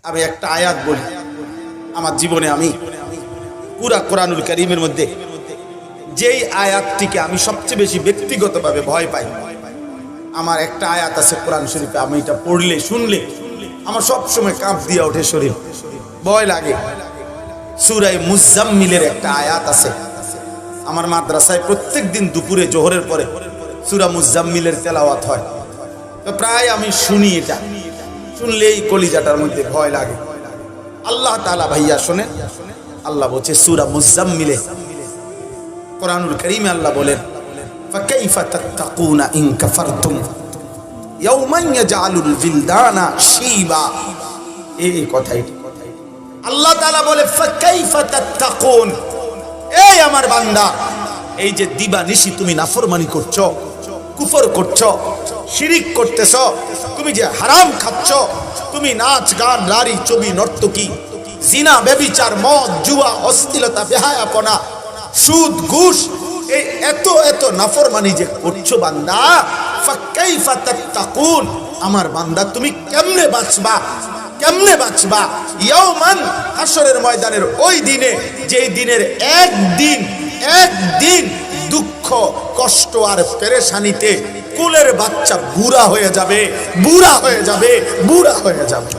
আমি একটা আয়াত বলি। আমার জীবনে আমি পুরা কোরআনুল কারীমের মধ্যে যেই আয়াতটিকে আমি সবচেয়ে বেশি ব্যক্তিগতভাবে ভয় পাই, আমার একটা আয়াত আছে কোরআন শরীফে, আমি এটা পড়লে শুনলে আমার সব সময় কাঁপ দিয়ে ওঠে শরীর, ভয় লাগে। সূরা মুজাম্মিলের একটা আয়াত আছে, আমার মাদ্রাসায় প্রত্যেক দিন দুপুরে জোহরের পরে সূরা মুজাম্মিলের তেলাওয়াত হয়। তো প্রায় আমি শুনি, এটা শুনলেই কলিজাটার মধ্যে ভয় লাগে। আল্লাহ তাআলা ভাইয়া শোনেন, আল্লাহ বলছে সূরা মুজাম্মিলে কোরআনুল কারীমে আল্লাহ বলেন, ফাকাইফা তাত্তাকুনা ইন কাফারতুম ইয়াওমান ইয়াজআলুল বিলদানা শিবা। এই কথাই আল্লাহ তাআলা বলে, ফাকাইফা তাত্তাকুন, এই আমার বান্দা, এই যে দিবানিশি তুমি নাফরমানি করছো, কুফর করছো, শিরিক করতেছো, তুমি যে হারাম খাচ্ছ, তুমি নাচ গান নারী ছবি নর্তকী জিনা ব্যভিচার মদ জুয়া অশ্লীলতা বেহায়াপনা সুদ ঘুষ, এই এত এত নাফরমানি যে করছো বান্দা, ফাকাইফা তাত্তাকুন, আমার বান্দা তুমি কেমনে বাঁচবা, কেমনে বাঁচবা? ইয়াওমান, হাসরের ময়দানের ওই দিনে, যেই দিনের একদিন দুঃখ কষ্ট আর পেরেশানিতে কুলের বাচ্চা বুড়া হয়ে যাবে, বুড়া হয়ে যাবে, বুড়া হয়ে যাবে।